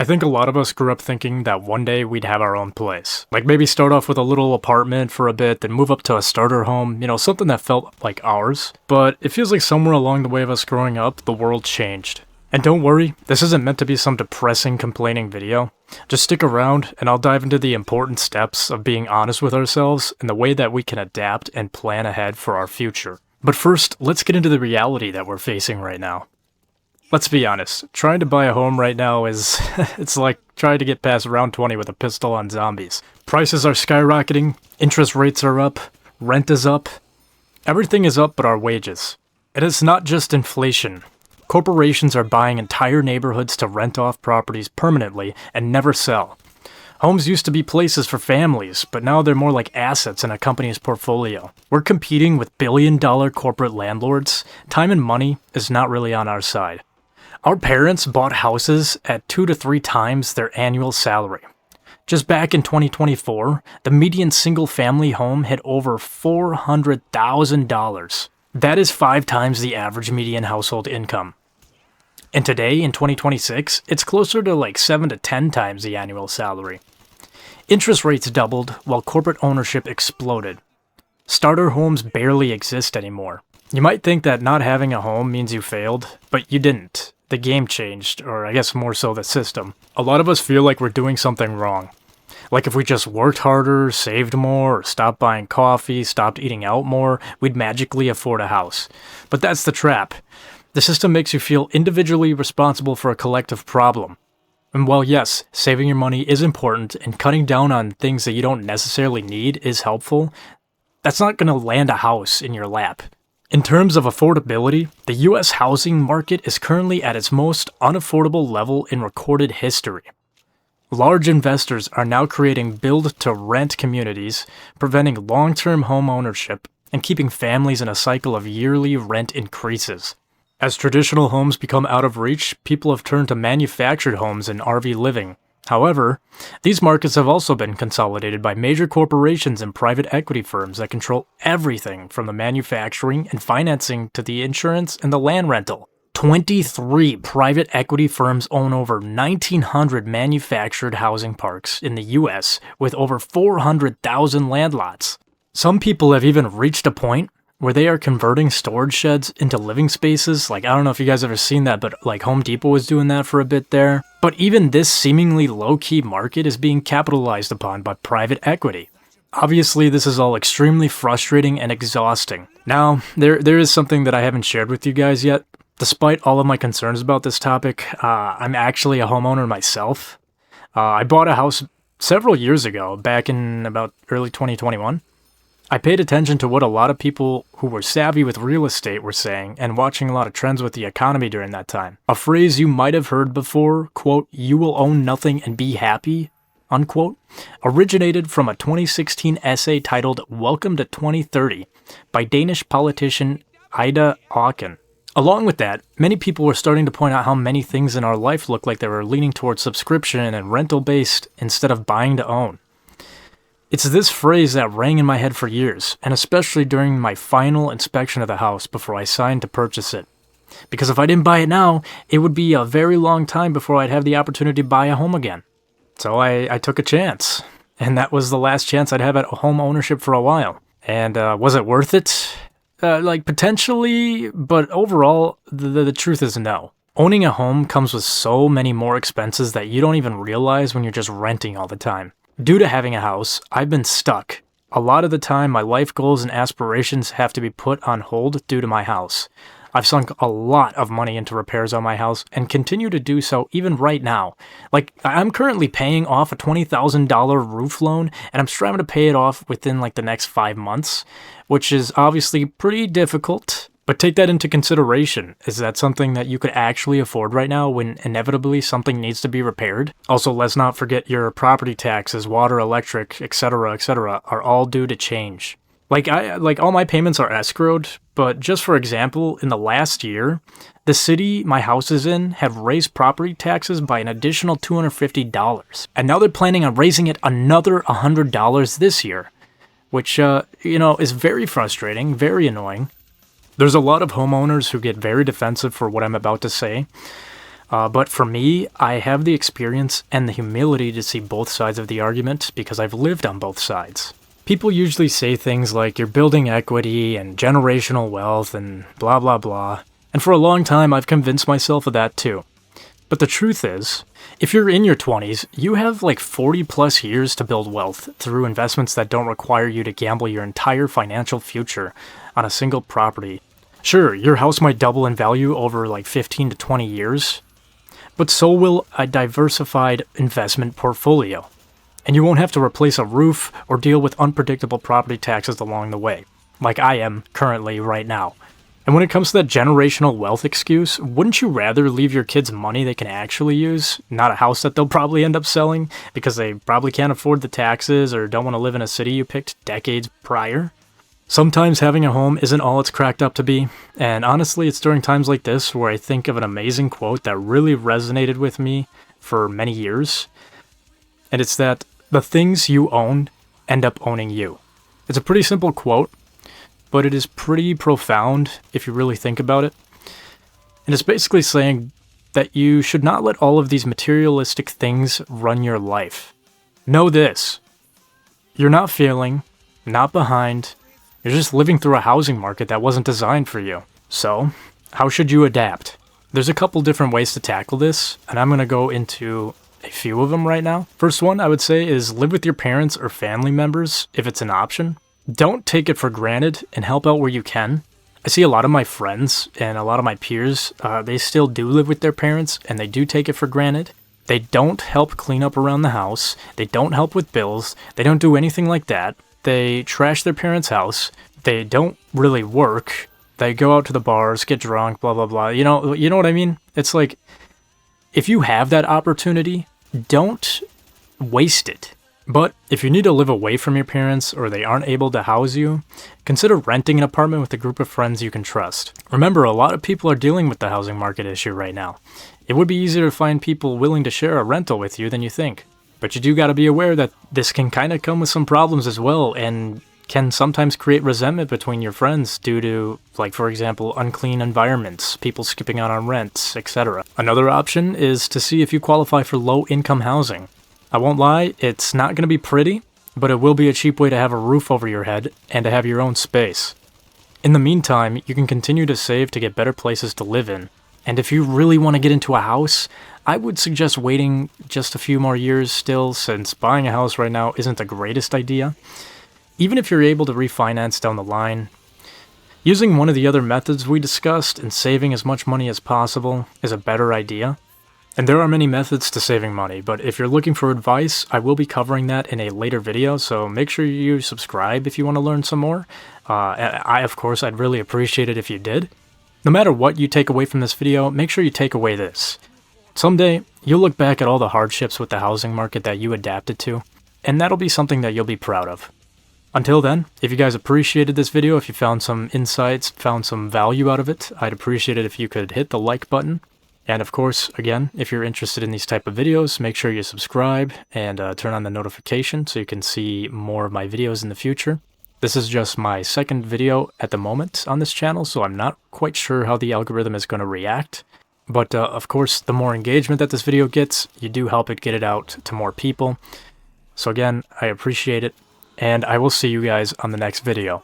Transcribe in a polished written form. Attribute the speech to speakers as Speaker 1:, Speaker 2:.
Speaker 1: I think a lot of us grew up thinking that one day we'd have our own place. Like maybe start off with a little apartment for a bit, then move up to a starter home, something that felt like ours. But it feels like somewhere along the way of us growing up, the world changed. And don't worry, this isn't meant to be some depressing, complaining video. Just stick around and I'll dive into the important steps of being honest with ourselves and the way that we can adapt and plan ahead for our future. But first, let's get into the reality that we're facing right now. Let's be honest, trying to buy a home right now is, it's like trying to get past round 20 with a pistol on zombies. Prices are skyrocketing, interest rates are up, rent is up. Everything is up but our wages. And it's not just inflation. Corporations are buying entire neighborhoods to rent off properties permanently and never sell. Homes used to be places for families, but now they're more like assets in a company's portfolio. We're competing with billion-dollar corporate landlords. Time and money is not really on our side. Our parents bought houses at 2 to 3 times their annual salary. Just back in 2024, the median single-family home hit over $400,000. That is 5 times the average median household income. And today, in 2026, it's closer to like 7 to 10 times the annual salary. Interest rates doubled while corporate ownership exploded. Starter homes barely exist anymore. You might think that not having a home means you failed, but you didn't. The game changed, or I guess more so the system. A lot of us feel like we're doing something wrong. Like if we just worked harder, saved more, or stopped buying coffee, stopped eating out more, we'd magically afford a house. But that's the trap. The system makes you feel individually responsible for a collective problem. And while yes, saving your money is important and cutting down on things that you don't necessarily need is helpful, that's not going to land a house in your lap. In terms of affordability, the US housing market is currently at its most unaffordable level in recorded history. Large investors are now creating build-to-rent communities, preventing long-term home ownership, and keeping families in a cycle of yearly rent increases. As traditional homes become out of reach, people have turned to manufactured homes and RV living. However, these markets have also been consolidated by major corporations and private equity firms that control everything from the manufacturing and financing to the insurance and the land rental. 23 private equity firms own over 1,900 manufactured housing parks in the US with over 400,000 land lots. Some people have even reached a point where they are converting storage sheds into living spaces. Like, I don't know if you guys ever seen that, but like Home Depot was doing that for a bit there. But even this seemingly low-key market is being capitalized upon by private equity. Obviously, this is all extremely frustrating and exhausting. Now, there is something that I haven't shared with you guys yet. Despite all of my concerns about this topic, I'm actually a homeowner myself. I bought a house several years ago, back in about early 2021. I paid attention to what a lot of people who were savvy with real estate were saying and watching a lot of trends with the economy during that time. A phrase you might have heard before, quote, "you will own nothing and be happy," unquote, originated from a 2016 essay titled Welcome to 2030 by Danish politician Ida Auken. Along with that, many people were starting to point out how many things in our life look like they were leaning towards subscription and rental-based instead of buying to own. It's this phrase that rang in my head for years, and especially during my final inspection of the house before I signed to purchase it. Because if I didn't buy it now, it would be a very long time before I'd have the opportunity to buy a home again. So I took a chance, and that was the last chance I'd have at home ownership for a while. And was it worth it? Potentially, but overall, the truth is no. Owning a home comes with so many more expenses that you don't even realize when you're just renting all the time. Due to having a house, I've been stuck. A lot of the time, my life goals and aspirations have to be put on hold due to my house. I've sunk a lot of money into repairs on my house and continue to do so even right now. Like, I'm currently paying off a $20,000 roof loan, and I'm striving to pay it off within like the next 5 months, which is obviously pretty difficult. But take that into consideration. Is that something that you could actually afford right now when inevitably something needs to be repaired? Also, let's not forget your property taxes, water, electric, etc., are all due to change. Like all my payments are escrowed, but just for example, in the last year, the city my house is in have raised property taxes by an additional $250. And now they're planning on raising it another $100 this year, which, is very frustrating, very annoying. There's a lot of homeowners who get very defensive for what I'm about to say. But for me, I have the experience and the humility to see both sides of the argument because I've lived on both sides. People usually say things like you're building equity and generational wealth and blah blah blah, and for a long time I've convinced myself of that too. But the truth is, if you're in your 20s, you have like 40 plus years to build wealth through investments that don't require you to gamble your entire financial future on a single property. Sure, your house might double in value over like 15 to 20 years, but so will a diversified investment portfolio. And you won't have to replace a roof or deal with unpredictable property taxes along the way, like I am currently right now. And when it comes to that generational wealth excuse, wouldn't you rather leave your kids money they can actually use, not a house that they'll probably end up selling because they probably can't afford the taxes or don't want to live in a city you picked decades prior? Sometimes having a home isn't all it's cracked up to be, and honestly, it's during times like this where I think of an amazing quote that really resonated with me for many years, and it's that the things you own end up owning you. It's a pretty simple quote, but it is pretty profound if you really think about it. And it's basically saying that you should not let all of these materialistic things run your life. Know this: you're not failing, not behind. You're just living through a housing market that wasn't designed for you. So, how should you adapt? There's a couple different ways to tackle this, and I'm going to go into a few of them right now. First one I would say is live with your parents or family members if it's an option. Don't take it for granted and help out where you can. I see a lot of my friends and a lot of my peers, they still do live with their parents and they do take it for granted. They don't help clean up around the house. They don't help with bills. They don't do anything like that. They trash their parents' house. They don't really work. They go out to the bars, get drunk, blah, blah, blah. You know what I mean? It's like, if you have that opportunity, don't waste it. But if you need to live away from your parents or they aren't able to house you, consider renting an apartment with a group of friends you can trust. Remember, a lot of people are dealing with the housing market issue right now. It would be easier to find people willing to share a rental with you than you think. But you do got to be aware that this can kind of come with some problems as well and can sometimes create resentment between your friends due to, like, for example, unclean environments, people skipping out on rents, etc. Another option is to see if you qualify for low-income housing. I won't lie, it's not going to be pretty, but it will be a cheap way to have a roof over your head and to have your own space. In the meantime, you can continue to save to get better places to live in. And if you really want to get into a house, I would suggest waiting just a few more years still, since buying a house right now isn't the greatest idea. Even if you're able to refinance down the line, using one of the other methods we discussed and saving as much money as possible is a better idea. And there are many methods to saving money, but if you're looking for advice, I will be covering that in a later video, so make sure you subscribe if you want to learn some more. Of course, I'd really appreciate it if you did. No matter what you take away from this video, make sure you take away this. Someday, you'll look back at all the hardships with the housing market that you adapted to, and that'll be something that you'll be proud of. Until then, if you guys appreciated this video, if you found some insights, found some value out of it, I'd appreciate it if you could hit the like button. And of course, again, if you're interested in these type of videos, make sure you subscribe and turn on the notification so you can see more of my videos in the future. This is just my second video at the moment on this channel, so I'm not quite sure how the algorithm is going to react. But of course, the more engagement that this video gets, you do help it get it out to more people. So again, I appreciate it, and I will see you guys on the next video.